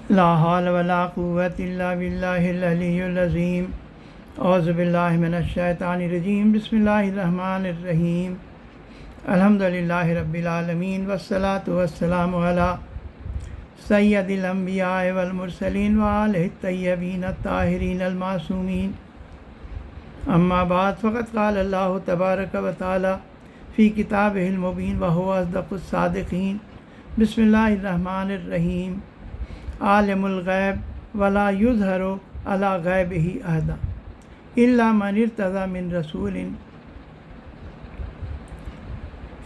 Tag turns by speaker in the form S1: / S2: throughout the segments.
S1: لا حول ولا قوة الا باللہ العلی العظیم۔ اعوذ باللہ من الشیطان الرجیم۔ بسم اللہ الرحمن الرحیم۔ الحمد للہ رب العالمین والصلاة والسلام علی سید الانبیاء والمرسلین وآلہ الطیبین الطاہرین المعصومین۔ اما بعد فقد قال اللہ تبارک و تعالی فی کتابہ المبین وہو اصدق الصادقین۔ بسم اللہ الرحمن الرحیم۔ عالم الغیب ولا یظہر علی غیبہ احدا الا من ارتضی من رسول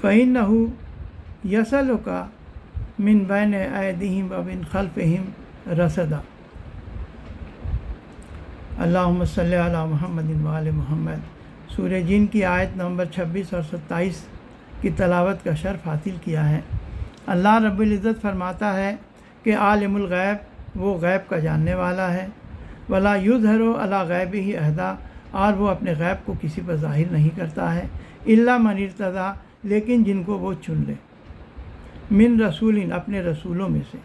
S1: فإنہ یسلک من بین ایدیہم ومن خلفہم رصدا۔ اللہم صلی علی محمد وآل محمد۔ سورہ جن کی آیت نمبر 26 اور 27 کی تلاوت کا شرف حاصل کیا ہے۔ اللہ رب العزت فرماتا ہے کہ عالم الغیب وہ غیب کا جاننے والا ہے، ولا یظہر علی غیبہ احدا اور وہ اپنے غیب کو کسی پر ظاہر نہیں کرتا ہے، الا من ارتضی لیکن جن کو وہ چن لے، من رسول اپنے رسولوں میں سے،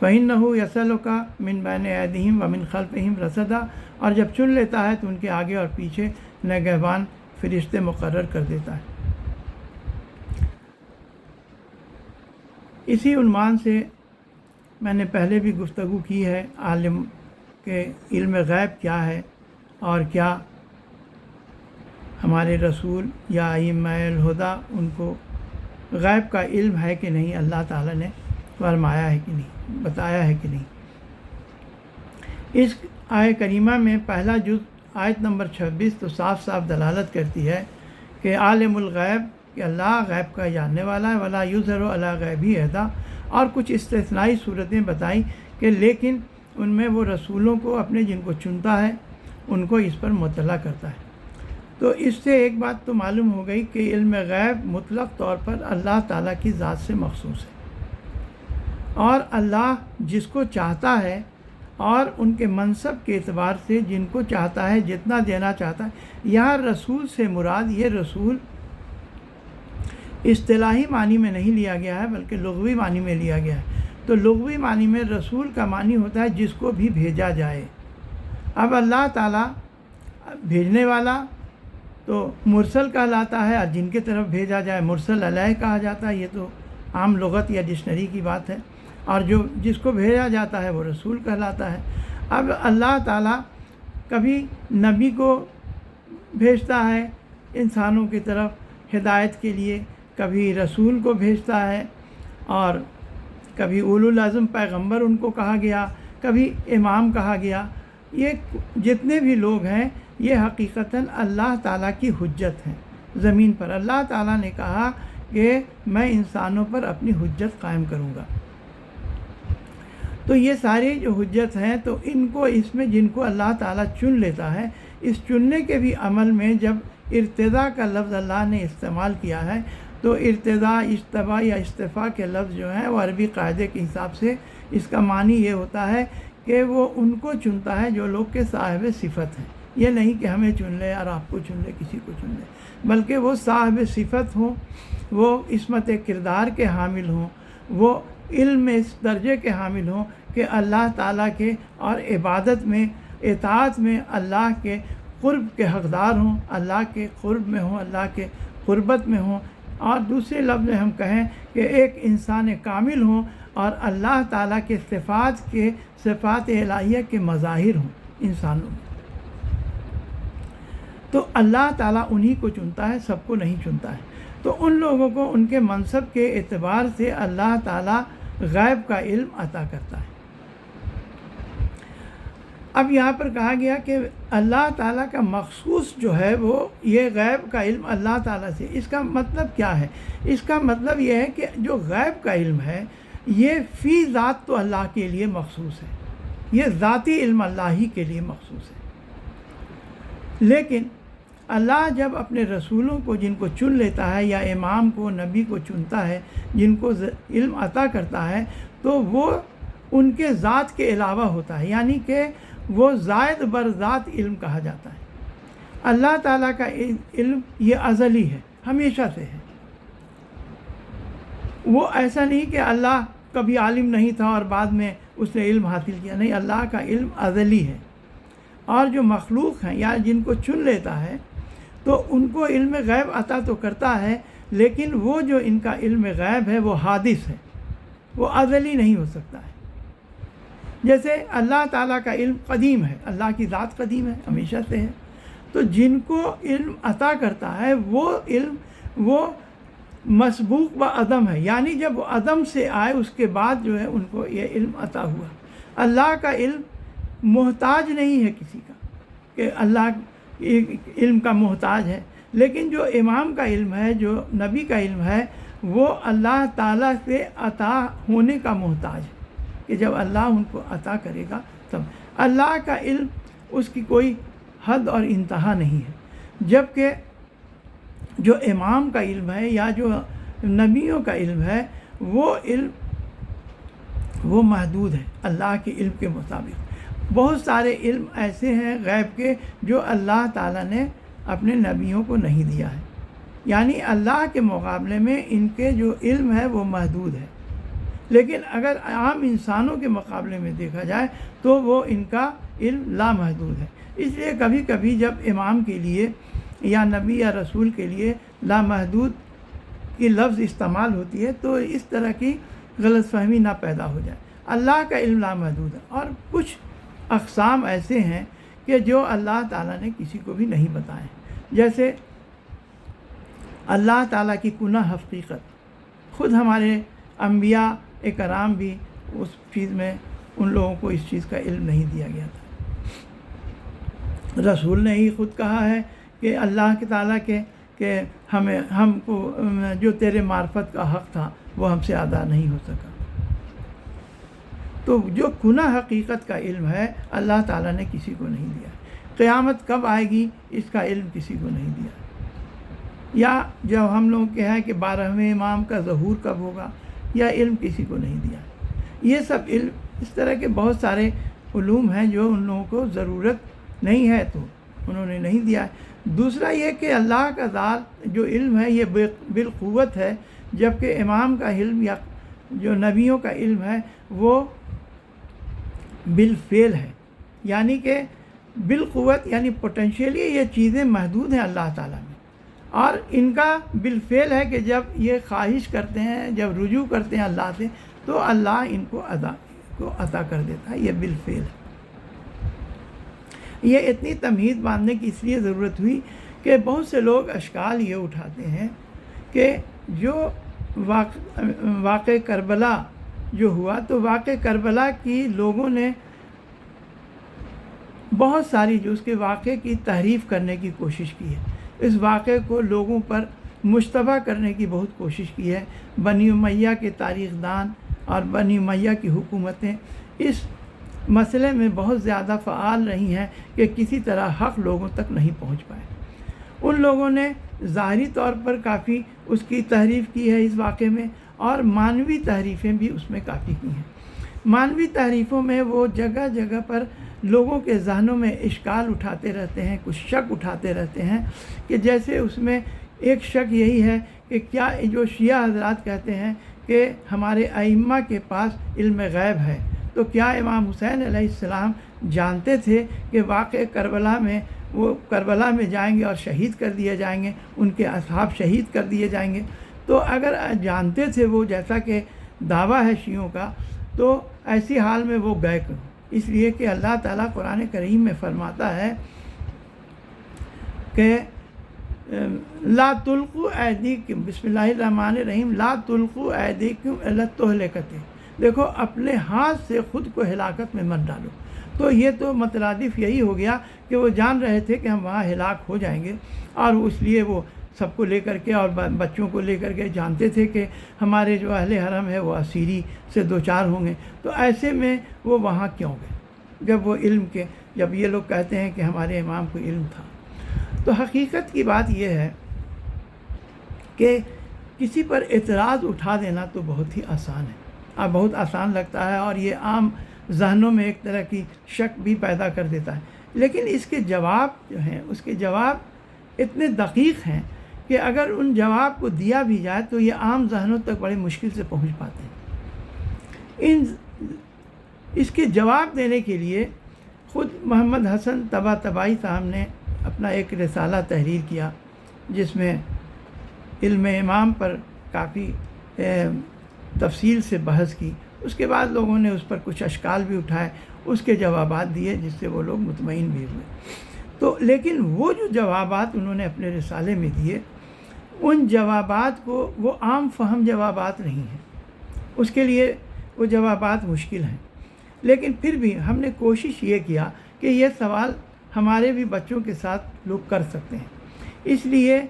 S1: فإنہ یسلک من بین ایدیہم ومن خلفہم رصدا اور جب چن لیتا ہے تو ان کے آگے اور پیچھے نگہبان فرشتے مقرر کر دیتا ہے۔ اسی عنوان سے میں نے پہلے بھی گفتگو کی ہے، عالم کے علم غیب کیا ہے اور کیا ہمارے رسول یا ائمہ الہدیٰ ان کو غیب کا علم ہے کہ نہیں، اللہ تعالیٰ نے فرمایا ہے کہ نہیں، بتایا ہے کہ نہیں۔ اس آیہ کریمہ میں پہلا جز آیت نمبر 26 تو صاف صاف دلالت کرتی ہے کہ عالم الغیب کہ اللہ غیب کا جاننے والا ہے، ولا یظہر علی غیبہ احدا، اور کچھ استثنائی صورتیں بتائیں کہ لیکن ان میں وہ رسولوں کو اپنے جن کو چنتا ہے ان کو اس پر مطلع کرتا ہے۔ تو اس سے ایک بات تو معلوم ہو گئی کہ علم غیب مطلق طور پر اللہ تعالیٰ کی ذات سے مخصوص ہے، اور اللہ جس کو چاہتا ہے اور ان کے منصب کے اعتبار سے جن کو چاہتا ہے جتنا دینا چاہتا ہے۔ یہاں رسول سے مراد یہ رسول اصطلاحی معنی میں نہیں لیا گیا ہے بلکہ لغوی معنی میں لیا گیا ہے۔ تو لغوی معنی میں رسول کا معنی ہوتا ہے جس کو بھی بھیجا جائے۔ اب اللہ تعالیٰ بھیجنے والا تو مرسل کہلاتا ہے، اور جن کے طرف بھیجا جائے مرسل علیہ کہا جاتا ہے۔ یہ تو عام لغت یا ڈکشنری کی بات ہے، اور جس کو بھیجا جاتا ہے وہ رسول کہلاتا ہے۔ اب اللہ تعالیٰ کبھی نبی کو بھیجتا ہے انسانوں کی طرف ہدایت کے لیے، کبھی رسول کو بھیجتا ہے، اور کبھی اولو العزم پیغمبر ان کو کہا گیا، کبھی امام کہا گیا۔ یہ جتنے بھی لوگ ہیں یہ حقیقتاً اللہ تعالیٰ کی حجت ہیں زمین پر۔ اللہ تعالیٰ نے کہا کہ میں انسانوں پر اپنی حجت قائم کروں گا۔ تو یہ ساری جو حجت ہیں تو ان کو اس میں جن کو اللہ تعالیٰ چن لیتا ہے، اس چننے کے بھی عمل میں جب ارتضاء کا لفظ اللہ نے استعمال کیا ہے تو ارتضاء، اجتباء یا استفاء کے لفظ جو ہیں وہ عربی قاعدے کے حساب سے اس کا معنی یہ ہوتا ہے کہ وہ ان کو چنتا ہے جو لوگ کے صاحب صفت ہیں۔ یہ نہیں کہ ہمیں چن لے اور آپ کو چن لے، کسی کو چن لے، بلکہ وہ صاحب صفت ہوں، وہ عصمت کردار کے حامل ہوں، وہ علم اس درجے کے حامل ہوں کہ اللہ تعالیٰ کے اور عبادت میں، اطاعت میں اللہ کے قرب کے حقدار ہوں، اللہ کے قرب میں ہوں، اللہ کے قربت میں ہوں، اور دوسرے لفظ میں ہم کہیں کہ ایک انسان کامل ہوں اور اللہ تعالیٰ کے صفات الہیہ کے مظاہر ہوں انسانوں میں۔ تو اللہ تعالیٰ انہی کو چنتا ہے، سب کو نہیں چنتا ہے۔ تو ان لوگوں کو ان کے منصب کے اعتبار سے اللہ تعالیٰ غیب کا علم عطا کرتا ہے۔ اب یہاں پر کہا گیا کہ اللہ تعالیٰ کا مخصوص جو ہے وہ یہ غیب کا علم اللہ تعالیٰ سے۔ اس کا مطلب کیا ہے؟ اس کا مطلب یہ ہے کہ جو غیب کا علم ہے یہ فی ذات تو اللہ کے لیے مخصوص ہے، یہ ذاتی علم اللہ ہی کے لیے مخصوص ہے۔ لیکن اللہ جب اپنے رسولوں کو جن کو چن لیتا ہے یا امام کو، نبی کو چنتا ہے، جن کو علم عطا کرتا ہے تو وہ ان کے ذات کے علاوہ ہوتا ہے، یعنی کہ وہ زائد بر ذات علم کہا جاتا ہے۔ اللہ تعالیٰ کا علم یہ ازلی ہے، ہمیشہ سے ہے۔ وہ ایسا نہیں کہ اللہ کبھی عالم نہیں تھا اور بعد میں اس نے علم حاصل کیا، نہیں، اللہ کا علم ازلی ہے۔ اور جو مخلوق ہیں یا جن کو چن لیتا ہے تو ان کو علم غیب عطا تو کرتا ہے، لیکن وہ جو ان کا علم غیب ہے وہ حادث ہے، وہ ازلی نہیں ہو سکتا ہے۔ جیسے اللہ تعالیٰ کا علم قدیم ہے، اللہ کی ذات قدیم ہے، ہمیشہ سے ہے، تو جن کو علم عطا کرتا ہے وہ علم وہ مسبوق و عدم ہے، یعنی جب وہ عدم سے آئے اس کے بعد جو ہے ان کو یہ علم عطا ہوا۔ اللہ کا علم محتاج نہیں ہے کسی کا کہ اللہ علم کا محتاج ہے، لیکن جو امام کا علم ہے، جو نبی کا علم ہے، وہ اللہ تعالیٰ سے عطا ہونے کا محتاج ہے کہ جب اللہ ان کو عطا کرے گا تب۔ اللہ کا علم اس کی کوئی حد اور انتہا نہیں ہے، جبکہ جو امام کا علم ہے یا جو نبیوں کا علم ہے وہ علم وہ محدود ہے اللہ کے علم کے مطابق۔ بہت سارے علم ایسے ہیں غیب کے جو اللہ تعالیٰ نے اپنے نبیوں کو نہیں دیا ہے، یعنی اللہ کے مقابلے میں ان کے جو علم ہے وہ محدود ہے، لیکن اگر عام انسانوں کے مقابلے میں دیکھا جائے تو وہ ان کا علم لامحدود ہے۔ اس لیے کبھی کبھی جب امام کے لیے یا نبی یا رسول کے لیے لامحدود کی لفظ استعمال ہوتی ہے تو اس طرح کی غلط فہمی نہ پیدا ہو جائے۔ اللہ کا علم لامحدود ہے، اور کچھ اقسام ایسے ہیں کہ جو اللہ تعالیٰ نے کسی کو بھی نہیں بتائے، جیسے اللہ تعالیٰ کی کنہ حقیقت، خود ہمارے انبیاء کرام بھی اس چیز میں ان لوگوں کو اس چیز کا علم نہیں دیا گیا تھا۔ رسول نے ہی خود کہا ہے کہ اللہ کے تعالیٰ کہ ہم کو جو تیرے معرفت کا حق تھا وہ ہم سے ادا نہیں ہو سکا۔ تو جو کنہ حقیقت کا علم ہے اللہ تعالیٰ نے کسی کو نہیں دیا۔ قیامت کب آئے گی اس کا علم کسی کو نہیں دیا، یا جب ہم لوگ کہ ہیں کہ 12ویں امام کا ظہور کب ہوگا، یا علم کسی کو نہیں دیا۔ یہ سب علم اس طرح کے بہت سارے علوم ہیں جو ان لوگوں کو ضرورت نہیں ہے تو انہوں نے نہیں دیا ہے۔ دوسرا یہ کہ اللہ کا ذات جو علم ہے یہ بالقوت ہے، جبکہ امام کا علم یا جو نبیوں کا علم ہے وہ بالفعل ہے، یعنی کہ بالقوت یعنی پوٹینشیلی یہ چیزیں محدود ہیں اللہ تعالیٰ میں، اور ان کا بالفعل ہے کہ جب یہ خواہش کرتے ہیں، جب رجوع کرتے ہیں اللہ سے تو اللہ ان کو عطا کر دیتا ہے، یہ بالفعل ہے۔ یہ اتنی تمہید باندھنے کی اس لیے ضرورت ہوئی کہ بہت سے لوگ اشکال یہ اٹھاتے ہیں کہ جو واقع کربلا جو ہوا تو واقع کربلا کی لوگوں نے بہت ساری جو اس کے واقعے کی تحریف کرنے کی کوشش کی ہے، اس واقعے کو لوگوں پر مشتبہ کرنے کی بہت کوشش کی ہے۔ بنی امیہ کے تاریخ دان اور بنی امیہ کی حکومتیں اس مسئلے میں بہت زیادہ فعال رہی ہیں کہ کسی طرح حق لوگوں تک نہیں پہنچ پائے۔ ان لوگوں نے ظاہری طور پر کافی اس کی تحریف کی ہے اس واقعے میں، اور معنوی تحریفیں بھی اس میں کافی کی ہیں۔ معنوی تحریفوں میں وہ جگہ جگہ پر لوگوں کے ذہنوں میں اشکال اٹھاتے رہتے ہیں، کچھ شک اٹھاتے رہتے ہیں، کہ جیسے اس میں ایک شک یہی ہے کہ کیا جو شیعہ حضرات کہتے ہیں کہ ہمارے ائمہ کے پاس علم غیب ہے، تو کیا امام حسین علیہ السلام جانتے تھے کہ واقع کربلا میں وہ کربلا میں جائیں گے اور شہید کر دیے جائیں گے، ان کے اصحاب شہید کر دیے جائیں گے؟ تو اگر جانتے تھے وہ، جیسا کہ دعویٰ ہے شیعوں کا، تو ایسی حال میں وہ گئے کیوں؟ اس لیے کہ اللہ تعالیٰ قرآن کریم میں فرماتا ہے کہ لا تلقوا ایدیکم، بسم اللہ الرحمن الرحیم، لا تلقوا ایدیکم الی التہلکۃ، دیکھو اپنے ہاتھ سے خود کو ہلاکت میں مت ڈالو۔ تو یہ تو مترادف یہی ہو گیا کہ وہ جان رہے تھے کہ ہم وہاں ہلاک ہو جائیں گے، اور اس لیے وہ سب کو لے کر کے اور بچوں کو لے کر کے جانتے تھے کہ ہمارے جو اہل حرم ہے وہ اسیری سے دوچار ہوں گے، تو ایسے میں وہ وہاں کیوں گئے جب وہ علم کے، جب یہ لوگ کہتے ہیں کہ ہمارے امام کو علم تھا؟ تو حقیقت کی بات یہ ہے کہ کسی پر اعتراض اٹھا دینا تو بہت ہی آسان ہے، اور بہت آسان لگتا ہے، اور یہ عام ذہنوں میں ایک طرح کی شک بھی پیدا کر دیتا ہے، لیکن اس کے جواب جو ہیں، اس کے جواب اتنے دقیق ہیں کہ اگر ان جواب کو دیا بھی جائے تو یہ عام ذہنوں تک بڑے مشکل سے پہنچ پاتے ہیں۔ اس کے جواب دینے کے لیے خود محمد حسن طباطبائی صاحب نے اپنا ایک رسالہ تحریر کیا، جس میں علم امام پر کافی تفصیل سے بحث کی۔ اس کے بعد لوگوں نے اس پر کچھ اشکال بھی اٹھائے، اس کے جوابات دیے، جس سے وہ لوگ مطمئن بھی ہوئے۔ تو لیکن وہ جو جوابات انہوں نے اپنے رسالے میں دیے، ان جوابات کو وہ عام فہم جوابات نہیں ہیں، اس کے لیے وہ جوابات مشکل ہیں۔ لیکن پھر بھی ہم نے کوشش یہ کیا کہ یہ سوال ہمارے بھی بچوں کے ساتھ لوگ کر سکتے ہیں، اس لیے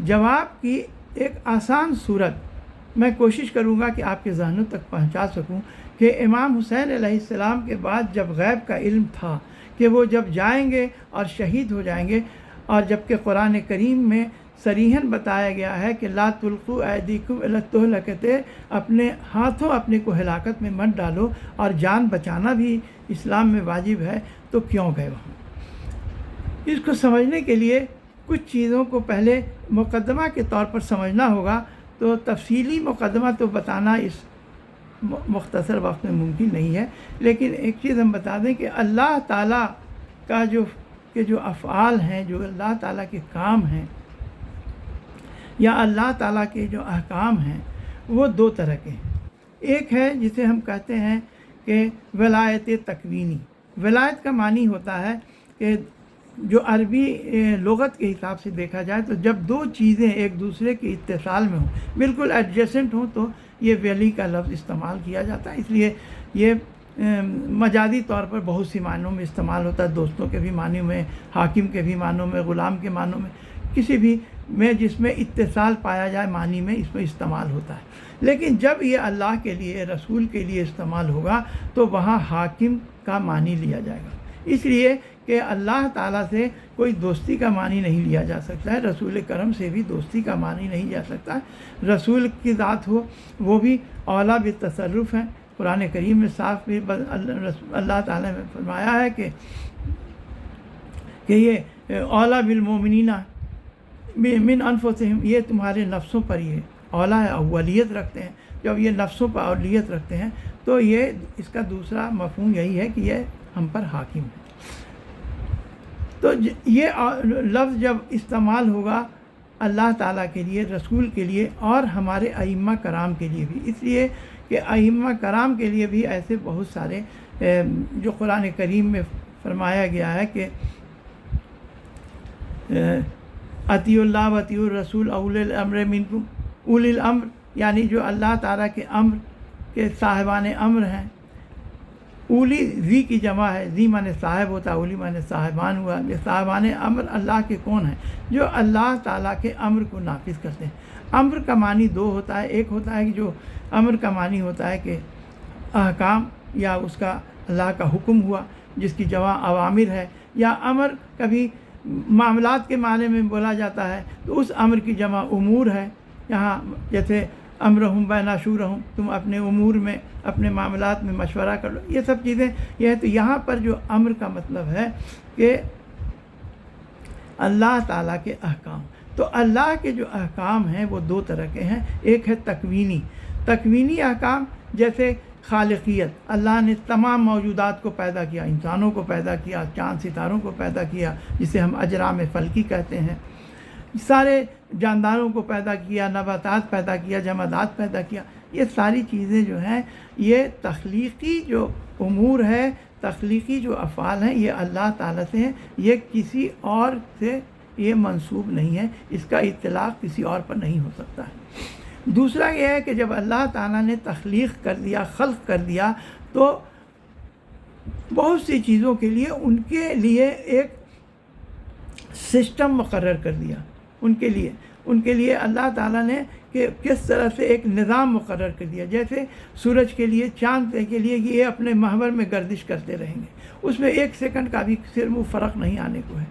S1: جواب کی ایک آسان صورت میں کوشش کروں گا کہ آپ کے ذہنوں تک پہنچا سکوں کہ امام حسین علیہ السلام کے بعد جب غیب کا علم تھا کہ وہ جب جائیں گے اور شہید ہو جائیں گے، اور جب کہ قرآن کریم میں صریحاً بتایا گیا ہے کہ لا تلقوا ایدیکم الی التہلکۃ، اپنے ہاتھوں اپنے کو ہلاکت میں مت ڈالو، اور جان بچانا بھی اسلام میں واجب ہے، تو کیوں گئے وہاں؟ اس کو سمجھنے کے لیے کچھ چیزوں کو پہلے مقدمہ کے طور پر سمجھنا ہوگا۔ تو تفصیلی مقدمہ تو بتانا اس مختصر وقت میں ممکن نہیں ہے، لیکن ایک چیز ہم بتا دیں کہ اللہ تعالیٰ کا جو افعال ہیں، جو اللہ تعالیٰ کے کام ہیں، یا اللہ تعالیٰ کے جو احکام ہیں، وہ دو طرح کے ہیں۔ ایک ہے جسے ہم کہتے ہیں کہ ولایت تکوینی۔ ولایت کا معنی ہوتا ہے کہ جو عربی لغت کے حساب سے دیکھا جائے تو جب دو چیزیں ایک دوسرے کے اتصال میں ہوں، بالکل ایڈجسنٹ ہوں، تو یہ ولی کا لفظ استعمال کیا جاتا ہے۔ اس لیے یہ مجازی طور پر بہت سی معنوں میں استعمال ہوتا ہے، دوستوں کے بھی معنی میں، حاکم کے بھی معنوں میں، غلام کے معنوں میں، کسی بھی میں جس میں اتصال پایا جائے معنی میں اس میں استعمال ہوتا ہے۔ لیکن جب یہ اللہ کے لیے، رسول کے لیے استعمال ہوگا تو وہاں حاکم کا معنی لیا جائے گا، اس لیے کہ اللہ تعالیٰ سے کوئی دوستی کا معنی نہیں لیا جا سکتا ہے، رسول کرم سے بھی دوستی کا معنی نہیں جا سکتا ہے۔ رسول کی ذات ہو، وہ بھی اولیٰ بالتصرف ہیں۔ قرآن کریم میں صاف بھی اللہ تعالیٰ نے فرمایا ہے کہ یہ اولیٰ بالمؤمنین من انفسہم، یہ تمہارے نفسوں پر یہ اولیٰ ہے، اولیت رکھتے ہیں۔ جب یہ نفسوں پر اولیت رکھتے ہیں تو یہ اس کا دوسرا مفہوم یہی ہے کہ یہ ہم پر حاکم ہے۔ تو یہ لفظ جب استعمال ہوگا اللہ تعالیٰ کے لیے، رسول کے لیے، اور ہمارے ائمہ کرام کے لیے بھی، اس لیے کہ ائمہ کرام کے لیے بھی ایسے بہت سارے جو قرآن کریم میں فرمایا گیا ہے کہ اطیعوا اللہ و اطیعوا الرسول اولی الامر منکم، اولی الامر یعنی جو اللہ تعالیٰ کے امر کے صاحبان امر ہیں۔ اولی ذی کی جمع ہے، ذی مانے صاحب ہوتا ہے، اولی مانے صاحبان ہوا۔ یہ صاحبان امر اللہ کے کون ہیں؟ جو اللہ تعالیٰ کے امر کو نافذ کرتے ہیں۔ امر کا معنی دو ہوتا ہے، ایک ہوتا ہے کہ جو امر کا معنی ہوتا ہے کہ احکام یا اس کا اللہ کا حکم ہوا، جس کی جمع اوامر ہے، یا امر کبھی معاملات کے معنی میں بولا جاتا ہے تو اس امر کی جمع امور ہے۔ یہاں جیسے امرہم بین شورہم، تم اپنے امور میں، اپنے معاملات میں مشورہ کر لو، یہ سب چیزیں یہ ہے۔ تو یہاں پر جو امر کا مطلب ہے کہ اللہ تعالیٰ کے احکام۔ تو اللہ کے جو احکام ہیں وہ دو طرح کے ہیں، ایک ہے تکوینی احکام، جیسے خالقیت، اللہ نے تمام موجودات کو پیدا کیا، انسانوں کو پیدا کیا، چاند ستاروں کو پیدا کیا جسے ہم اجرام فلکی کہتے ہیں، سارے جانداروں کو پیدا کیا، نباتات پیدا کیا، جمادات پیدا کیا۔ یہ ساری چیزیں جو ہیں یہ تخلیقی جو امور ہے، تخلیقی جو افعال ہیں، یہ اللہ تعالیٰ سے ہیں، یہ کسی اور سے یہ منسوب نہیں ہے، اس کا اطلاق کسی اور پر نہیں ہو سکتا ہے۔ دوسرا یہ ہے کہ جب اللہ تعالیٰ نے تخلیق کر دیا، خلق کر دیا، تو بہت سی چیزوں کے لیے ان کے لیے ایک سسٹم مقرر کر دیا۔ ان کے لیے اللہ تعالیٰ نے کہ کس طرح سے ایک نظام مقرر کر دیا، جیسے سورج کے لیے، چاند کے لیے کہ یہ اپنے محور میں گردش کرتے رہیں گے، اس میں ایک سیکنڈ کا بھی صرف وہ فرق نہیں آنے کو ہے۔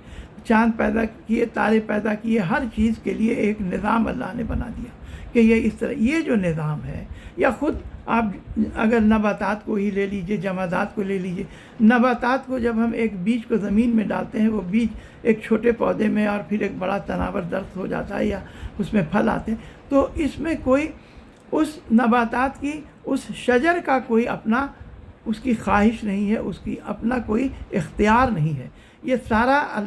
S1: چاند پیدا کیے، تارے پیدا کیے، ہر چیز کے لیے ایک نظام اللہ نے بنا دیا کہ یہ اس طرح، یہ جو نظام ہے، یا خود آپ اگر نباتات کو ہی لے لیجئے، جمادات کو لے لیجئے، نباتات کو جب ہم ایک بیج کو زمین میں ڈالتے ہیں، وہ بیج ایک چھوٹے پودے میں اور پھر ایک بڑا تناور درخت ہو جاتا ہے، یا اس میں پھل آتے ہیں، تو اس میں کوئی اس نباتات کی، اس شجر کا کوئی اپنا اس کی خواہش نہیں ہے، اس کی اپنا کوئی اختیار نہیں ہے. یہ سارا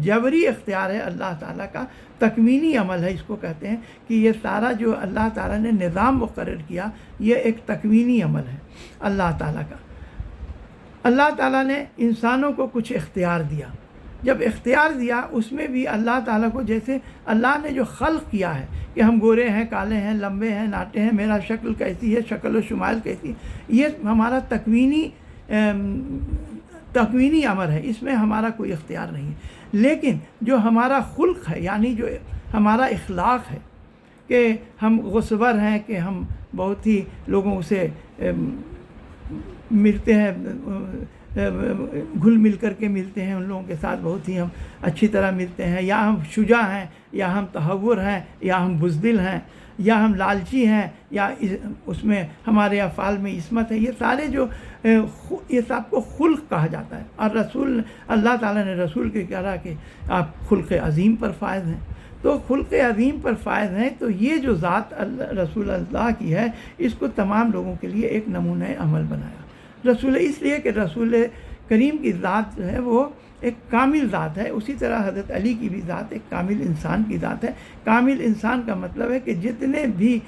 S1: جبری اختیار ہے اللہ تعالیٰ کا، تکوینی عمل ہے اس کو کہتے ہیں، کہ یہ سارا جو اللہ تعالیٰ نے نظام مقرر کیا یہ ایک تکوینی عمل ہے اللہ تعالیٰ کا. اللہ تعالیٰ نے انسانوں کو کچھ اختیار دیا. جب اختیار دیا اس میں بھی اللہ تعالیٰ کو، جیسے اللہ نے جو خلق کیا ہے کہ ہم گورے ہیں، کالے ہیں، لمبے ہیں، ناٹے ہیں، میرا شکل کیسی ہے، شکل و شمال کیسی ہے، یہ ہمارا تکوینی امر ہے، اس میں ہمارا کوئی اختیار نہیں ہے. لیکن جو ہمارا خلق ہے، یعنی جو ہمارا اخلاق ہے کہ ہم غصور ہیں، کہ ہم بہت ہی لوگوں سے ملتے ہیں، گھل مل کر کے ملتے ہیں، ان لوگوں کے ساتھ بہت ہی ہم اچھی طرح ملتے ہیں، یا ہم شجاع ہیں، یا ہم تہور ہیں، یا ہم بزدل ہیں، یا ہم لالچی ہیں، یا اس میں ہمارے افعال میں عصمت ہے. یہ سارے جو یہ سب کو خلق کہا جاتا ہے. اور اللہ تعالیٰ نے رسول کے کہا کہ آپ خلق عظیم پر فائز ہیں. تو خلق عظیم پر فائز ہیں، تو یہ جو ذات رسول اللہ کی ہے اس کو تمام لوگوں کے لیے ایک نمونہ عمل بنایا. رسول اس لیے کہ رسول کریم کی ذات جو ہے وہ ایک کامل ذات ہے. اسی طرح حضرت علی کی بھی ذات ایک کامل انسان کی ذات ہے. کامل انسان کا مطلب ہے کہ جتنے بھی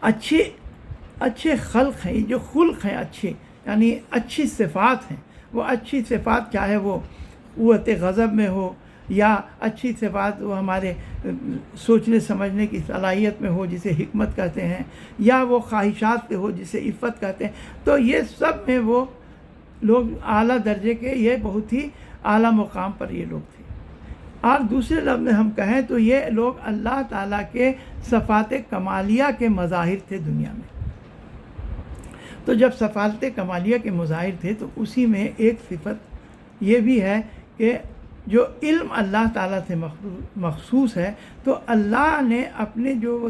S1: اچھے خلق ہیں، جو خلق ہیں اچھے، یعنی اچھی صفات ہیں، وہ اچھی صفات چاہے وہ قوت غضب میں ہو، یا اچھی صفات وہ ہمارے سوچنے سمجھنے کی صلاحیت میں ہو جسے حکمت کہتے ہیں، یا وہ خواہشات سے ہو جسے عفت کہتے ہیں، تو یہ سب میں وہ لوگ اعلیٰ درجے کے، یہ بہت ہی اعلیٰ مقام پر یہ لوگ تھے. اور دوسرے لفظ میں ہم کہیں تو یہ لوگ اللہ تعالیٰ کے صفات کمالیہ کے مظاہر تھے دنیا میں. تو جب صفات کمالیہ کے مظاہر تھے تو اسی میں ایک صفت یہ بھی ہے کہ جو علم اللہ تعالیٰ سے مخصوص ہے، تو اللہ نے اپنے جو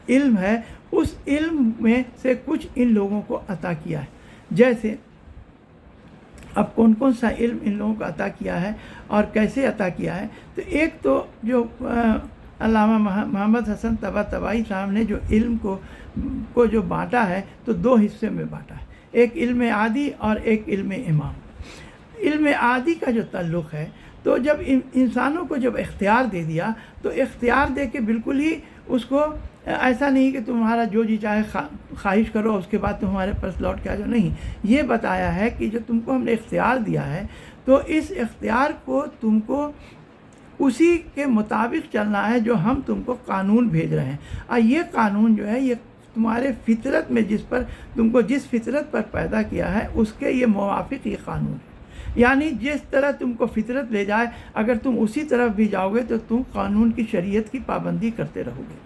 S1: علم ہے اس علم میں سے کچھ ان لوگوں کو عطا کیا ہے. جیسے اب کون سا علم ان لوگوں کو عطا کیا ہے اور کیسے عطا کیا ہے؟ تو ایک تو جو علامہ محمد حسن طباطبائی صاحب نے جو علم کو جو بانٹا ہے تو دو حصے میں بانٹا ہے، ایک علم عادی اور ایک علم امام. علم عادی کا جو تعلق ہے، تو جب انسانوں کو جب اختیار دے دیا تو اختیار دے کے بالکل ہی اس کو ایسا نہیں کہ تمہارا جو جی چاہے خواہش کرو اس کے بعد تم ہمارے پاس لوٹ کے آ جاؤ، نہیں. یہ بتایا ہے کہ جو تم کو ہم نے اختیار دیا ہے تو اس اختیار کو تم کو اسی کے مطابق چلنا ہے جو ہم تم کو قانون بھیج رہے ہیں. اور یہ قانون جو ہے یہ تمہارے فطرت میں تم کو جس فطرت پر پیدا کیا ہے اس کے یہ موافق یہ قانون ہے. یعنی جس طرح تم کو فطرت لے جائے اگر تم اسی طرف بھی جاؤ گے تو تم قانون کی شریعت کی پابندی کرتے رہو گے.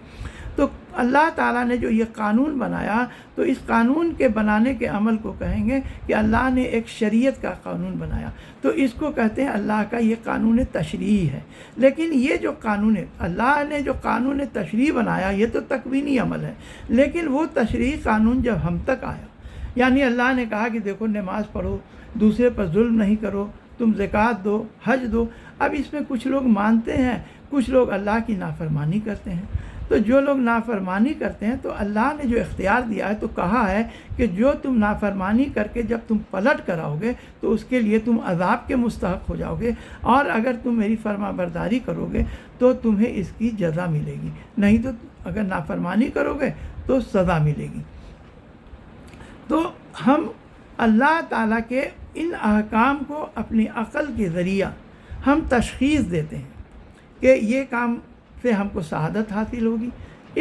S1: تو اللہ تعالیٰ نے جو یہ قانون بنایا تو اس قانون کے بنانے کے عمل کو کہیں گے کہ اللہ نے ایک شریعت کا قانون بنایا، تو اس کو کہتے ہیں اللہ کا یہ قانون تشریع ہے. لیکن یہ جو قانون اللہ نے جو قانون تشریع بنایا یہ تو تکوینی عمل ہے، لیکن وہ تشریعی قانون جب ہم تک آیا، یعنی اللہ نے کہا کہ دیکھو نماز پڑھو، دوسرے پر ظلم نہیں کرو، تم زکوٰۃ دو، حج دو. اب اس میں کچھ لوگ مانتے ہیں، کچھ لوگ اللہ کی نافرمانی کرتے ہیں. تو جو لوگ نافرمانی کرتے ہیں تو اللہ نے جو اختیار دیا ہے تو کہا ہے کہ جو تم نافرمانی کر کے جب تم پلٹ کر آؤ گے تو اس کے لیے تم عذاب کے مستحق ہو جاؤ گے، اور اگر تم میری فرما برداری کرو گے تو تمہیں اس کی جزا ملے گی، نہیں تو اگر نافرمانی کرو گے تو سزا ملے گی. تو ہم اللہ تعالیٰ کے ان احکام کو اپنی عقل کے ذریعہ ہم تشخیص دیتے ہیں کہ یہ کام سے ہم کو سعادت حاصل ہوگی،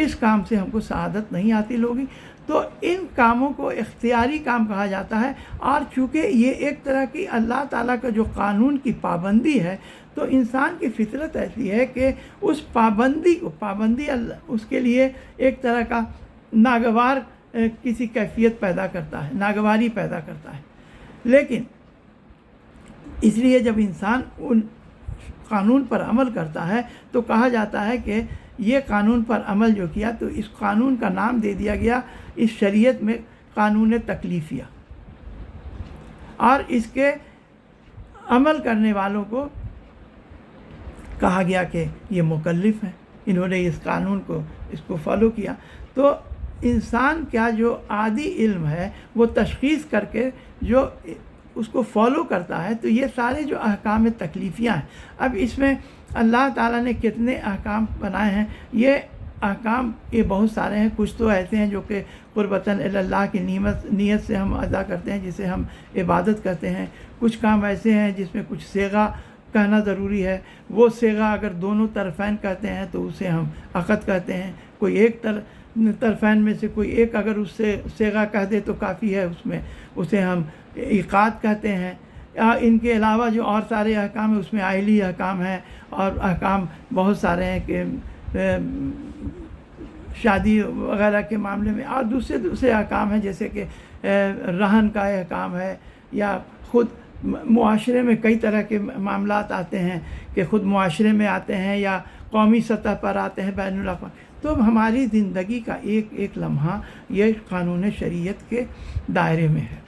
S1: اس کام سے ہم کو سعادت نہیں حاصل ہوگی. تو ان کاموں کو اختیاری کام کہا جاتا ہے. اور چونکہ یہ ایک طرح کی اللہ تعالیٰ کا جو قانون کی پابندی ہے تو انسان کی فطرت ایسی ہے کہ اس پابندی اس کے لیے ایک طرح کا ناگوار کسی کیفیت پیدا کرتا ہے، ناگواری پیدا کرتا ہے. لیکن اس لیے جب انسان ان قانون پر عمل کرتا ہے تو کہا جاتا ہے کہ یہ قانون پر عمل جو کیا تو اس قانون کا نام دے دیا گیا اس شریعت میں قانون تکلیفیہ، اور اس کے عمل کرنے والوں کو کہا گیا کہ یہ مکلف ہیں، انہوں نے اس قانون کو اس کو فالو کیا. تو انسان کا جو عادی علم ہے وہ تشخیص کر کے جو اس کو فالو کرتا ہے. تو یہ سارے جو احکام تکلیفیاں ہیں، اب اس میں اللہ تعالیٰ نے کتنے احکام بنائے ہیں. یہ احکام یہ بہت سارے ہیں. کچھ تو ایسے ہیں جو کہ قربتاً اللہ کی نیت سے ہم ادا کرتے ہیں، جسے ہم عبادت کرتے ہیں. کچھ کام ایسے ہیں جس میں کچھ صیغہ کہنا ضروری ہے. وہ صیغہ اگر دونوں طرفین کہتے ہیں تو اسے ہم عقد کہتے ہیں. کوئی ایک طرفین میں سے کوئی ایک اگر اس سے صیغہ کہہ دے تو کافی ہے، اس میں اسے ہم عقاد کہتے ہیں. ان کے علاوہ جو اور سارے احکام ہیں اس میں آئلی احکام ہیں، اور احکام بہت سارے ہیں کہ شادی وغیرہ کے معاملے میں، اور دوسرے احکام ہیں جیسے کہ رہن کا احکام ہے، یا خود معاشرے میں کئی طرح کے معاملات آتے ہیں کہ خود معاشرے میں آتے ہیں یا قومی سطح پر آتے ہیں، بین الاقوامی. تو ہماری زندگی کا ایک ایک لمحہ یہ قانون شریعت کے دائرے میں ہے.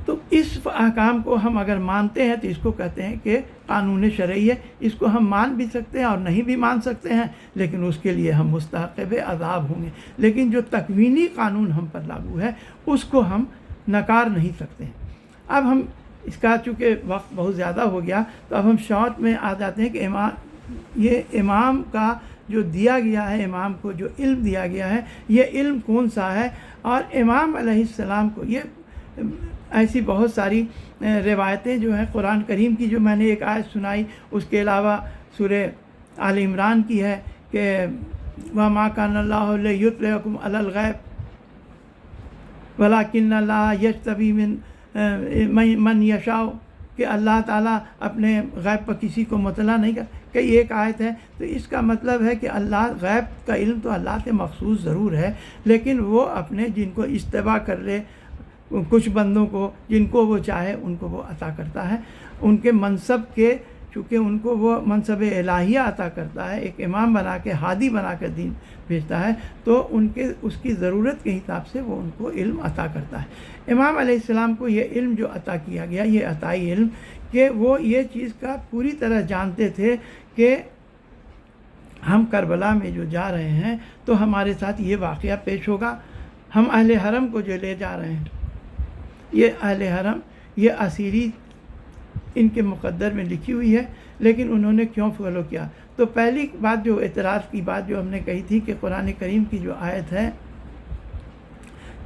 S1: تو اس احکام کو ہم اگر مانتے ہیں تو اس کو کہتے ہیں کہ قانون شرعی ہے. اس کو ہم مان بھی سکتے ہیں اور نہیں بھی مان سکتے ہیں، لیکن اس کے لیے ہم مستحق عذاب ہوں گے. لیکن جو تکوینی قانون ہم پر لاگو ہے اس کو ہم نکار نہیں سکتے ہیں. اب ہم اس کا چونکہ وقت بہت زیادہ ہو گیا تو اب ہم شارٹ میں آ جاتے ہیں کہ یہ امام کا جو دیا گیا ہے، امام کو جو علم دیا گیا ہے، یہ علم کون سا ہے. اور امام علیہ السلام کو یہ ایسی بہت ساری روایتیں جو ہیں قرآن کریم کی، جو میں نے ایک آیت سنائی، اس کے علاوہ سورہ آل عمران کی ہے کہ وَمَا كَانَ اللَّهُ لِيُطْلِعَكُمْ عَلَى الْغَيْبِ وَلَكِنَّ اللَّهَ يَجْتَبِي مَن يَشَاءُ، کہ اللہ تعالیٰ اپنے غیب پر کسی کو مطلع نہیں کر. کئی ایک آیت ہے. تو اس کا مطلب ہے کہ اللہ غیب کا علم تو اللہ سے مخصوص ضرور ہے، لیکن وہ اپنے جن کو اجتبا کر لے، کچھ بندوں کو جن کو وہ چاہے ان کو وہ عطا کرتا ہے. ان کے منصب کے چونکہ ان کو وہ منصب الہیہ عطا کرتا ہے، ایک امام بنا کے، ہادی بنا کے دین بھیجتا ہے، تو اس کی ضرورت کے حساب سے وہ ان کو علم عطا کرتا ہے. امام علیہ السلام کو یہ علم جو عطا کیا گیا، یہ عطائی علم، کہ وہ یہ چیز کا پوری طرح جانتے تھے کہ ہم کربلا میں جو جا رہے ہیں تو ہمارے ساتھ یہ واقعہ پیش ہوگا. ہم اہل حرم کو جو لے جا رہے ہیں، یہ اہل حرم، یہ اسیری ان کے مقدر میں لکھی ہوئی ہے، لیکن انہوں نے کیوں فالو کیا؟ تو پہلی بات جو اعتراض کی بات جو ہم نے کہی تھی کہ قرآن کریم کی جو آیت ہے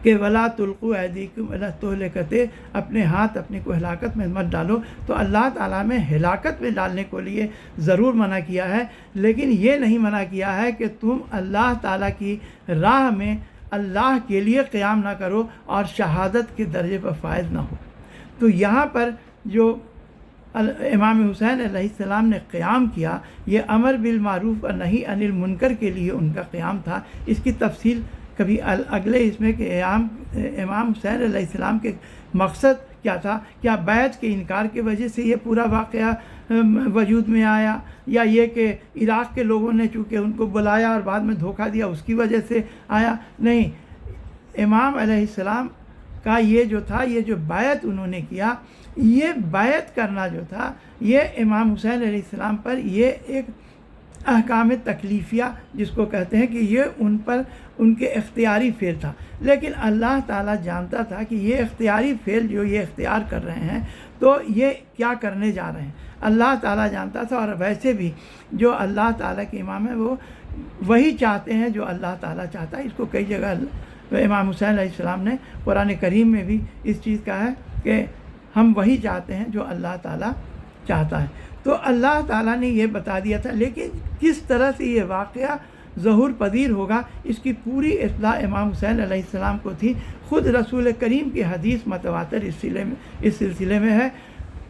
S1: کہ وَلَا تُلْقُوا أَيْدِيكُمْ إِلَى التَّهْلُكَةِ، اپنے ہاتھ اپنے کو ہلاکت میں مت ڈالو. تو اللہ تعالیٰ میں ہلاکت میں ڈالنے کو لیے ضرور منع کیا ہے، لیکن یہ نہیں منع کیا ہے کہ تم اللہ تعالیٰ کی راہ میں اللہ کے لیے قیام نہ کرو اور شہادت کے درجے پر فائز نہ ہو. تو یہاں پر جو امام حسین علیہ السلام نے قیام کیا، یہ امر بالمعروف اور نہی عن المنکر کے لیے ان کا قیام تھا. اس کی تفصیل کبھی اگلے اس میں کہ امام حسین علیہ السلام کے مقصد کیا تھا. کیا بیعت کے انکار کی وجہ سے یہ پورا واقعہ وجود میں آیا، یا یہ کہ عراق کے لوگوں نے چونکہ ان کو بلایا اور بعد میں دھوکہ دیا اس کی وجہ سے آیا؟ نہیں، امام علیہ السلام کا یہ جو تھا، یہ جو بیعت انہوں نے کیا، یہ بیعت کرنا جو تھا، یہ امام حسین علیہ السلام پر یہ ایک احکام تکلیفیہ جس کو کہتے ہیں کہ یہ ان پر ان کے اختیاری فعل تھا. لیکن اللہ تعالیٰ جانتا تھا کہ یہ اختیاری فعل جو یہ اختیار کر رہے ہیں تو یہ کیا کرنے جا رہے ہیں. اللہ تعالیٰ جانتا تھا. اور ویسے بھی جو اللہ تعالیٰ کے امام ہیں وہ وہی چاہتے ہیں جو اللہ تعالیٰ چاہتا ہے. اس کو کئی جگہ امام حسین علیہ السلام نے قرآن کریم میں بھی اس چیز کا ہے کہ ہم وہی چاہتے ہیں جو اللہ تعالیٰ چاہتا ہے. تو اللہ تعالیٰ نے یہ بتا دیا تھا، لیکن کس طرح سے یہ واقعہ ظہور پذیر ہوگا اس کی پوری اطلاع امام حسین علیہ السلام کو تھی. خود رسول کریم کی حدیث متواتر اس سلسلے میں ہے،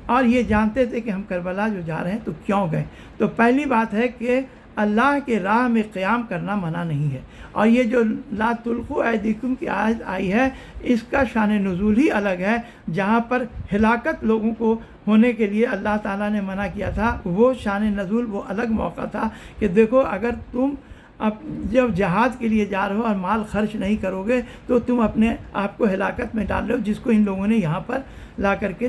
S1: اور یہ جانتے تھے کہ ہم کربلا جو جا رہے ہیں تو کیوں گئے. تو پہلی بات ہے کہ اللہ کے راہ میں قیام کرنا منع نہیں ہے. اور یہ جو لا تلقوا ایدیکم کی آیت آئی ہے، اس کا شان نزول ہی الگ ہے. جہاں پر ہلاکت لوگوں کو ہونے کے لیے اللہ تعالیٰ نے منع کیا تھا، وہ شان نزول وہ الگ موقع تھا کہ دیکھو اگر تم اب جب جہاد کے لیے جا رہے ہو اور مال خرچ نہیں کرو گے تو تم اپنے آپ کو ہلاکت میں ڈال رہے ہو، جس کو ان لوگوں نے یہاں پر لا کر کے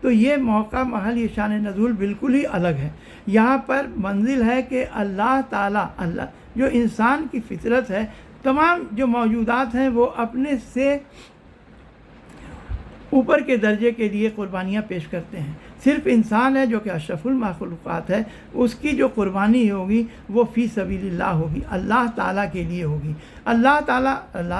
S1: تو یہ موقع محل یہ شان نزول بالکل ہی الگ ہے. یہاں پر منزل ہے کہ اللہ تعالیٰ جو انسان کی فطرت ہے، تمام جو موجودات ہیں وہ اپنے سے اوپر کے درجے کے لیے قربانیاں پیش کرتے ہیں. صرف انسان ہے جو کہ اشرف المخلوقات ہے، اس کی جو قربانی ہوگی وہ فی سبیل اللہ ہوگی، اللہ تعالیٰ کے لیے ہوگی. اللہ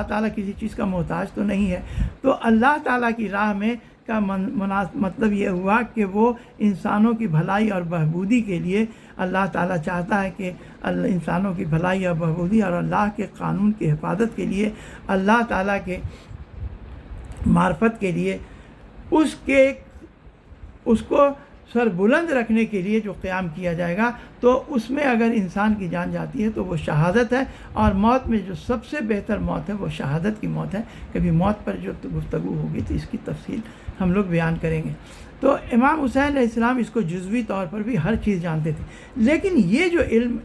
S1: تعالیٰ کسی چیز کا محتاج تو نہیں ہے. تو اللہ تعالیٰ کی راہ میں کا مطلب یہ ہوا کہ وہ انسانوں کی بھلائی اور بہبودی کے لیے اللہ تعالیٰ چاہتا ہے کہ انسانوں کی بھلائی اور بہبودی اور اللہ کے قانون کی حفاظت کے لیے، اللہ تعالیٰ کے معرفت کے لیے، اس کو سر بلند رکھنے کے لیے جو قیام کیا جائے گا. تو اس میں اگر انسان کی جان جاتی ہے تو وہ شہادت ہے، اور موت میں جو سب سے بہتر موت ہے وہ شہادت کی موت ہے. کبھی موت پر جو گفتگو ہوگی تو اس کی تفصیل ہم لوگ بیان کریں گے. تو امام حسین علیہ السلام اس کو جزوی طور پر بھی ہر چیز جانتے تھے. لیکن یہ جو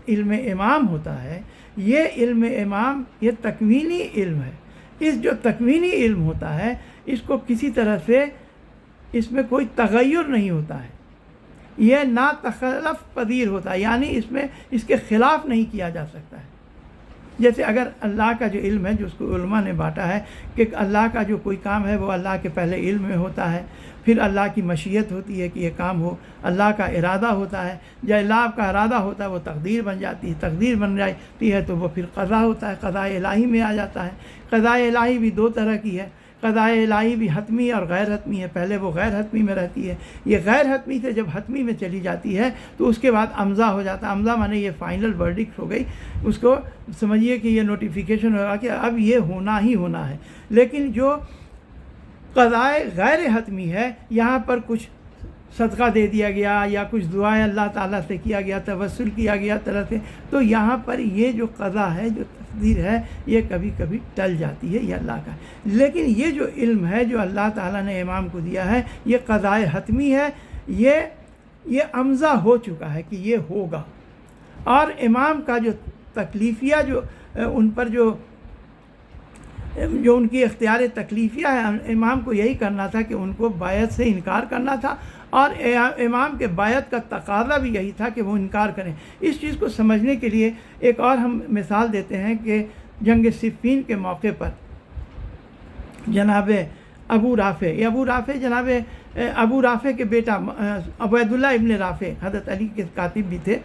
S1: علم امام ہوتا ہے، یہ علم امام یہ تکوینی علم ہے. اس جو تکوینی علم ہوتا ہے اس کو کسی طرح سے اس میں کوئی تغیر نہیں ہوتا ہے، یہ نا تخلف پذیر ہوتا ہے، یعنی اس میں اس کے خلاف نہیں کیا جا سکتا ہے. جیسے اگر اللہ کا جو علم ہے جو اس کو علماء نے بانٹا ہے کہ اللہ کا جو کوئی کام ہے وہ اللہ کے پہلے علم میں ہوتا ہے، پھر اللہ کی مشیت ہوتی ہے کہ یہ کام ہو، اللہ کا ارادہ ہوتا ہے، جب اللہ کا ارادہ ہوتا ہے وہ تقدیر بن جاتی ہے، تقدیر بن جاتی ہے تو وہ پھر قضا ہوتا ہے، قضاء الہی میں آ جاتا ہے. قضاء الہی بھی دو طرح کی ہے، قضاء الہی بھی حتمی اور غیر حتمی ہے. پہلے وہ غیر حتمی میں رہتی ہے، یہ غیر حتمی سے جب حتمی میں چلی جاتی ہے تو اس کے بعد امضا ہو جاتا ہے. امضا مانے یہ فائنل ورڈکٹ ہو گئی، اس کو سمجھیے کہ یہ نوٹیفیکیشن ہوگا کہ اب یہ ہونا ہی ہونا ہے. لیکن جو قضاء غیر حتمی ہے، یہاں پر کچھ صدقہ دے دیا گیا یا کچھ دعائیں اللہ تعالیٰ سے کیا گیا، توسل کیا گیا طرح سے، تو یہاں پر یہ جو قضا ہے جو تقدیر ہے یہ کبھی کبھی ٹل جاتی ہے، یہ اللہ کا ہے. لیکن یہ جو علم ہے جو اللہ تعالیٰ نے امام کو دیا ہے یہ قضاء حتمی ہے، یہ امضا ہو چکا ہے کہ یہ ہوگا. اور امام کا جو تکلیفیہ جو ان پر جو ان کی اختیار تکلیفیہ ہے، امام کو یہی کرنا تھا کہ ان کو بیعت سے انکار کرنا تھا، اور امام کے بیعت کا تقاضا بھی یہی تھا کہ وہ انکار کریں. اس چیز کو سمجھنے کے لیے ایک اور ہم مثال دیتے ہیں کہ جنگ صفین کے موقع پر جناب ابو رافع کے بیٹا عبیداللہ ابن رافع حضرت علی کے کاتب بھی تھے.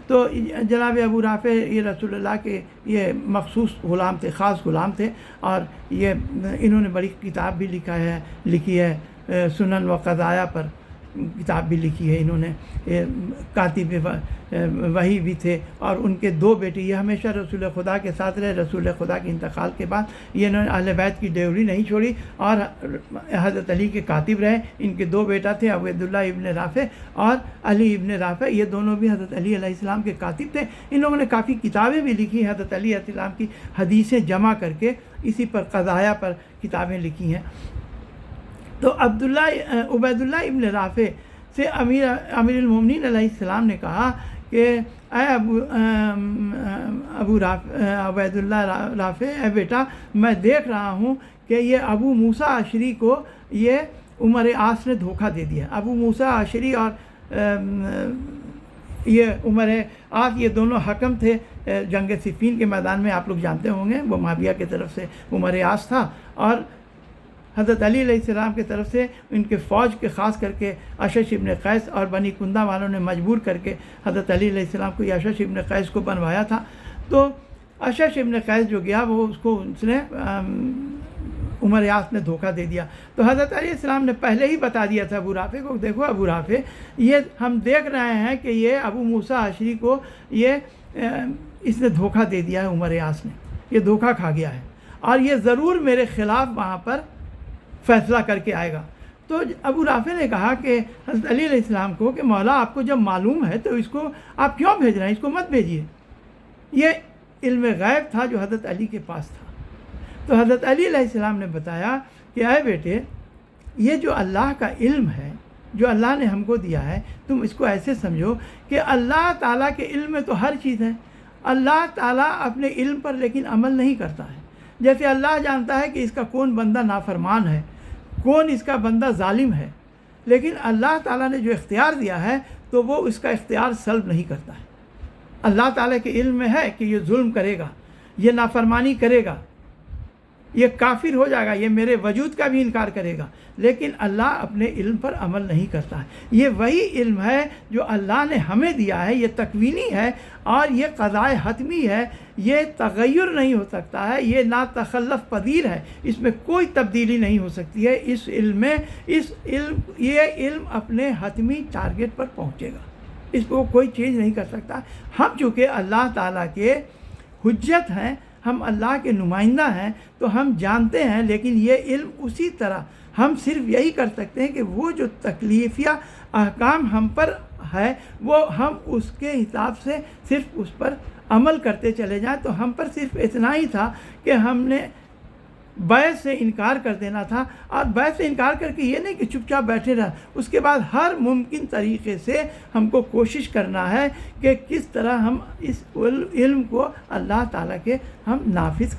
S1: تو جناب ابو رافع یہ رسول اللہ کے یہ مخصوص غلام تھے، خاص غلام تھے، اور یہ انہوں نے بڑی کتاب بھی لکھی ہے سنن و قضایا پر کتاب بھی لکھی ہے انہوں نے. کاتب وحی بھی تھے، اور ان کے دو بیٹے، یہ ہمیشہ رسول خدا کے ساتھ رہے. رسول خدا کے انتقال کے بعد یہ انہوں نے اہل بیت کی ڈیوری نہیں چھوڑی اور حضرت علی کے کاتب رہے. ان کے دو بیٹا تھے عبیداللہ ابن رافع اور علی ابن رافع، یہ دونوں بھی حضرت علی علیہ السلام کے کاتب تھے. ان لوگوں نے کافی کتابیں بھی لکھی، حضرت علی علیہ السلام کی حدیثیں جمع کر کے اسی پر قضایا پر کتابیں لکھی ہیں. تو عبیداللہ ابن رافع سے امیر المومنین علیہ السلام نے کہا کہ اے عبیداللہ رافع، اے بیٹا، میں دیکھ رہا ہوں کہ یہ ابو موسیٰ اشعری کو یہ عمر عاص نے دھوکہ دے دیا. ابو موسیٰ اشعری اور یہ عمر عاص یہ دونوں حکم تھے جنگ صفین کے میدان میں. آپ لوگ جانتے ہوں گے وہ معاویہ کی طرف سے عمر عاص تھا، اور حضرت علی علیہ السلام کی طرف سے ان کے فوج کے خاص کر کے اشش ابن قیس اور بنی کندا والوں نے مجبور کر کے حضرت علی علیہ السلام کو یہ اشش ابن قیس کو بنوایا تھا. تو اشش ابن قیس جو گیا وہ اس نے عمر عاص نے دھوکہ دے دیا. تو حضرت علیہ السلام نے پہلے ہی بتا دیا تھا ابو رافع کو، دیکھو ابو رافع، یہ ہم دیکھ رہے ہیں کہ یہ ابو موسیٰ اشعری کو یہ اس نے دھوکہ دے دیا ہے، عمر عاص نے یہ دھوکہ کھا گیا ہے، اور یہ ضرور میرے خلاف وہاں پر فیصلہ کر کے آئے گا. تو ابو رافع نے کہا کہ حضرت علی علیہ السلام کو کہ مولا آپ کو جب معلوم ہے تو اس کو آپ کیوں بھیج رہے ہیں، اس کو مت بھیجیے. یہ علم غیب تھا جو حضرت علی کے پاس تھا. تو حضرت علی علیہ السلام نے بتایا کہ اے بیٹے، یہ جو اللہ کا علم ہے جو اللہ نے ہم کو دیا ہے، تم اس کو ایسے سمجھو کہ اللہ تعالیٰ کے علم میں تو ہر چیز ہے. اللہ تعالیٰ اپنے علم پر لیکن عمل نہیں کرتا ہے. جیسے اللہ جانتا ہے کہ اس کا کون بندہ نافرمان ہے، کون اس کا بندہ ظالم ہے، لیکن اللہ تعالیٰ نے جو اختیار دیا ہے تو وہ اس کا اختیار سلب نہیں کرتا ہے۔ اللہ تعالیٰ کے علم میں ہے کہ یہ ظلم کرے گا، یہ نافرمانی کرے گا، یہ کافر ہو جائے گا، یہ میرے وجود کا بھی انکار کرے گا، لیکن اللہ اپنے علم پر عمل نہیں کرتا ہے۔ یہ وہی علم ہے جو اللہ نے ہمیں دیا ہے، یہ تکوینی ہے اور یہ قضائے حتمی ہے، یہ تغیر نہیں ہو سکتا ہے، یہ لا تخلف پذیر ہے، اس میں کوئی تبدیلی نہیں ہو سکتی ہے۔ اس علم میں یہ علم اپنے حتمی ٹارگٹ پر پہنچے گا، اس کو کوئی چینج نہیں کر سکتا۔ ہم چونکہ اللہ تعالیٰ کے حجت ہیں، ہم اللہ کے نمائندہ ہیں، تو ہم جانتے ہیں، لیکن یہ علم اسی طرح ہم صرف یہی کر سکتے ہیں کہ وہ جو تکلیفیہ احکام ہم پر ہے وہ ہم اس کے حساب سے صرف اس پر عمل کرتے چلے جائیں۔ تو ہم پر صرف اتنا ہی تھا کہ ہم نے بیعت سے انکار کر دینا تھا، اور بیعت سے انکار کر کے یہ نہیں کہ چپ چاپ بیٹھے رہا، اس کے بعد ہر ممکن طریقے سے ہم کو کوشش کرنا ہے کہ کس طرح ہم اس علم کو اللہ تعالیٰ کے ہم نافذ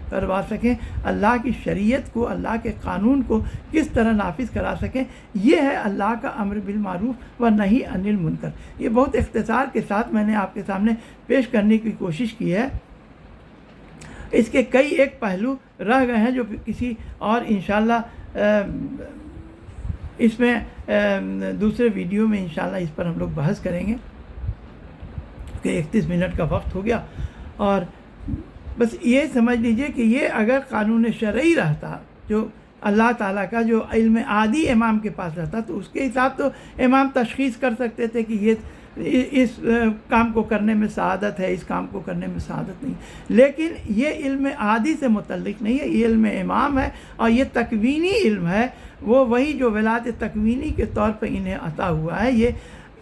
S1: کروا سکیں، اللہ کی شریعت کو، اللہ کے قانون کو کس طرح نافذ کرا سکیں۔ یہ ہے اللہ کا امر بالمعروف و نہی عن المنکر۔ یہ بہت اختصار کے ساتھ میں نے آپ کے سامنے پیش کرنے کی کوشش کی ہے۔ اس کے کئی ایک پہلو رہ گئے ہیں جو کسی اور انشاءاللہ اس میں دوسرے ویڈیو میں انشاءاللہ اس پر ہم لوگ بحث کریں گے کہ 31 منٹ کا وقت ہو گیا، اور بس یہ سمجھ لیجئے کہ یہ اگر قانون شرعی رہتا، جو اللہ تعالیٰ کا جو علم عادی امام کے پاس رہتا، تو اس کے حساب تو امام تشخیص کر سکتے تھے کہ یہ اس کام کو کرنے میں سعادت ہے، اس کام کو کرنے میں سعادت نہیں، لیکن یہ علم عادی سے متعلق نہیں ہے، یہ علم امام ہے، اور یہ تکوینی علم ہے، وہ وہی جو ولایت تکوینی کے طور پہ انہیں عطا ہوا ہے۔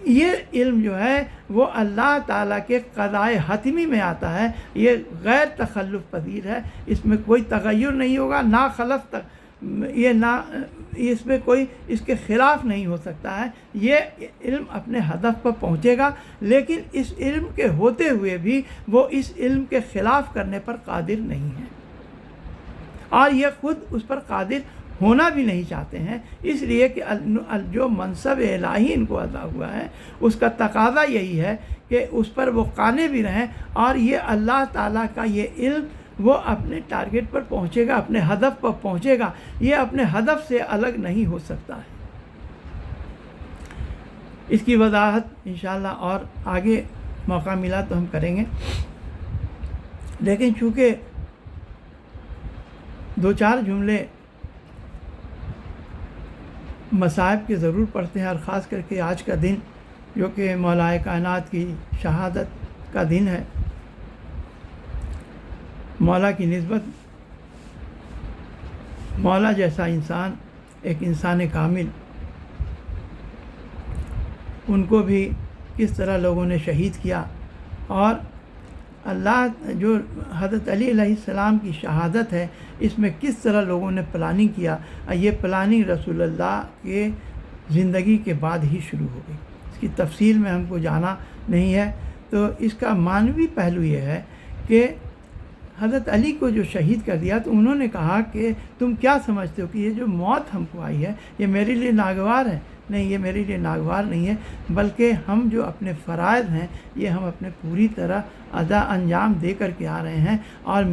S1: یہ علم جو ہے وہ اللہ تعالیٰ کے قضائے حتمی میں آتا ہے، یہ غیر تخلف پذیر ہے، اس میں کوئی تغیر نہیں ہوگا، نہ خلف اس میں کوئی اس کے خلاف نہیں ہو سکتا ہے۔ یہ علم اپنے ہدف پر پہنچے گا، لیکن اس علم کے ہوتے ہوئے بھی وہ اس علم کے خلاف کرنے پر قادر نہیں ہے، اور یہ خود اس پر قادر ہونا بھی نہیں چاہتے ہیں، اس لیے کہ جو منصب الہی ان کو عطا ہوا ہے اس کا تقاضا یہی ہے کہ اس پر وہ قانع بھی رہیں، اور یہ اللہ تعالیٰ کا یہ علم وہ اپنے ٹارگٹ پر پہنچے گا، اپنے ہدف پر پہنچے گا، یہ اپنے ہدف سے الگ نہیں ہو سکتا ہے۔ اس کی وضاحت انشاءاللہ اور آگے موقع ملا تو ہم کریں گے، لیکن چونکہ دو چار جملے مصائب کے ضرور پڑھتے ہیں، اور خاص کر کے آج کا دن جو کہ مولا کائنات کی شہادت کا دن ہے، مولا کی نسبت، مولا جیسا انسان، ایک انسان کامل، ان کو بھی کس طرح لوگوں نے شہید کیا، اور اللہ جو حضرت علی علیہ السلام کی شہادت ہے اس میں کس طرح لوگوں نے پلاننگ کیا، یہ پلاننگ رسول اللہ کے زندگی کے بعد ہی شروع ہو گئی۔ اس کی تفصیل میں ہم کو جانا نہیں ہے، تو اس کا معنوی پہلو یہ ہے کہ حضرت علی کو جو شہید کر دیا تو انہوں نے کہا کہ تم کیا سمجھتے ہو کہ یہ جو موت ہم کو آئی ہے یہ میرے لیے ناگوار ہے؟ نہیں، یہ میرے لیے ناگوار نہیں ہے، بلکہ ہم جو اپنے فرائض ہیں یہ ہم اپنے پوری طرح انجام دے کر کے آ رہے ہیں، اور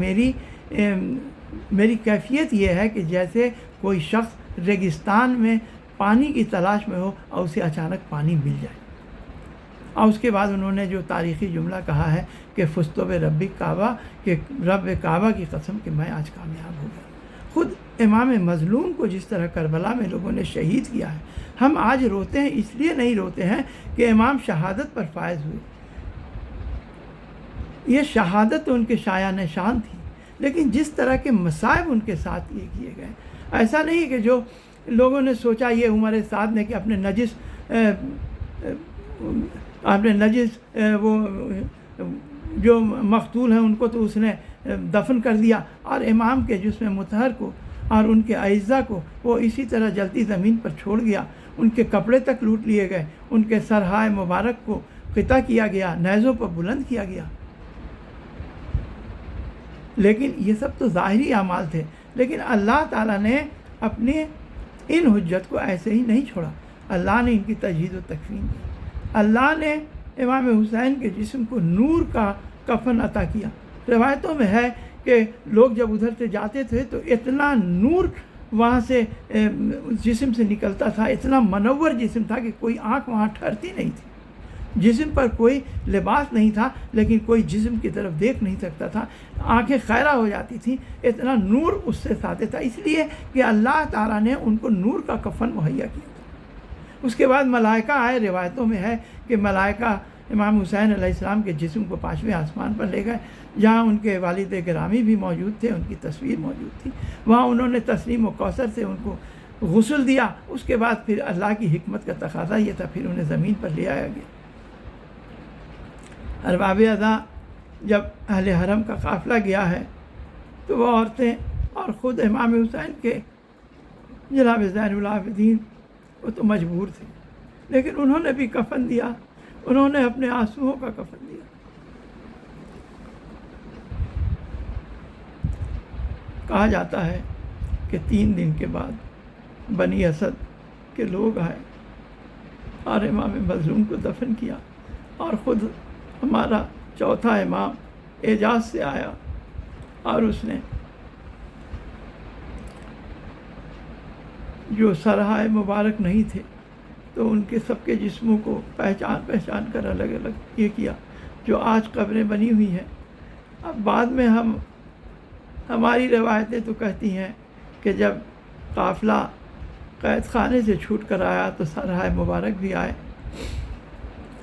S1: میری کیفیت یہ ہے کہ جیسے کوئی شخص ریگستان میں پانی کی تلاش میں ہو اور اسے اچانک پانی مل جائے۔ اور اس کے بعد انہوں نے جو تاریخی جملہ کہا ہے کہ فزت برب کعبہ، کہ رب کعبہ کی قسم کہ میں آج کامیاب ہو گیا۔ خود امام مظلوم کو جس طرح کربلا میں لوگوں نے شہید کیا ہے، ہم آج روتے ہیں اس لیے نہیں روتے ہیں کہ امام شہادت پر فائز ہوئے، یہ شہادت ان کے شایان شان تھی، لیکن جس طرح کے مصائب ان کے ساتھ یہ کیے گئے، ایسا نہیں کہ جو لوگوں نے سوچا یہ عمر سعد نے کہ اپنے نجس وہ جو مقتول ہیں ان کو تو اس نے دفن کر دیا، اور امام کے جسم مطہر کو اور ان کے اعزاء کو وہ اسی طرح جلتی زمین پر چھوڑ گیا، ان کے کپڑے تک لوٹ لیے گئے، ان کے سرہائے مبارک کو قطع کیا گیا، نیزوں پر بلند کیا گیا۔ لیکن یہ سب تو ظاہری اعمال تھے، لیکن اللہ تعالیٰ نے اپنے ان حجت کو ایسے ہی نہیں چھوڑا، اللہ نے ان کی تجہیز و تکفین دی۔ اللہ نے امام حسین کے جسم کو نور کا کفن عطا کیا۔ روایتوں میں ہے کہ لوگ جب ادھر سے جاتے تھے تو اتنا نور وہاں سے جسم سے نکلتا تھا، اتنا منور جسم تھا کہ کوئی آنکھ وہاں ٹھہرتی نہیں تھی۔ جسم پر کوئی لباس نہیں تھا لیکن کوئی جسم کی طرف دیکھ نہیں سکتا تھا، آنکھیں خیرہ ہو جاتی تھیں، اتنا نور اس سے ساطع تھا، اس لیے کہ اللہ تعالیٰ نے ان کو نور کا کفن مہیا کیا تھا۔ اس کے بعد ملائکہ آئے، روایتوں میں ہے کہ ملائکہ امام حسین علیہ السلام کے جسم کو 5ویں آسمان پر لے گئے، جہاں ان کے والد گرامی بھی موجود تھے، ان کی تصویر موجود تھی، وہاں انہوں نے تسلیم و کوثر سے ان کو غسل دیا۔ اس کے بعد پھر اللہ کی حکمت کا تقاضا یہ تھا، پھر انہیں زمین پر لے آیا گیا۔ ارباب ادا جب اہل حرم کا قافلہ گیا ہے تو وہ عورتیں اور خود امام حسین کے جناب زین العابدین وہ تو مجبور تھے، لیکن انہوں نے بھی کفن دیا، انہوں نے اپنے آنسوؤں کا کفن دیا۔ کہا جاتا ہے کہ 3 دن کے بعد بنی اسد کے لوگ آئے اور امام مظلوم کو دفن کیا، اور خود ہمارا چوتھا امام اعجاز سے آیا اور اس نے جو سرہائے مبارک نہیں تھے تو ان کے سب کے جسموں کو پہچان کر الگ الگ یہ کیا، جو آج قبریں بنی ہوئی ہیں۔ اب بعد میں ہماری روایتیں تو کہتی ہیں کہ جب قافلہ قید خانے سے چھوٹ کر آیا تو سرہائے مبارک بھی آئے،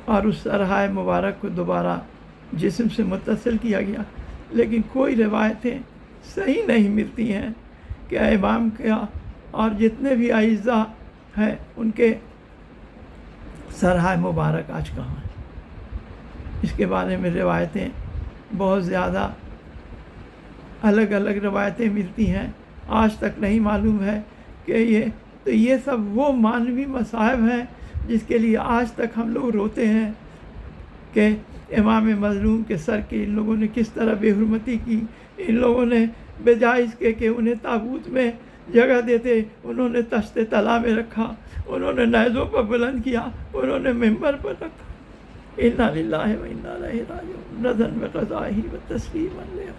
S1: اور اس سرہائے مبارک کو دوبارہ جسم سے متصل کیا گیا، لیکن کوئی روایتیں صحیح نہیں ملتی ہیں کہ امام کا اور جتنے بھی اعزاء ہیں ان کے سرہائے مبارک آج کہاں ہیں۔ اس کے بارے میں روایتیں بہت زیادہ الگ الگ روایتیں ملتی ہیں، آج تک نہیں معلوم ہے کہ یہ سب وہ معنوی مصائب ہیں جس کے لیے آج تک ہم لوگ روتے ہیں کہ امام مظلوم کے سر کی ان لوگوں نے کس طرح بے حرمتی کی، ان لوگوں نے بجائے اس کے کہ انہیں تابوت میں جگہ دیتے انہوں نے تشت طلا میں رکھا، انہوں نے نیزوں پر بلند کیا، انہوں نے ممبر پر رکھا۔ انا للہ و انا الیہ راجعون، رضا بقضائہ و تسلیما لہ۔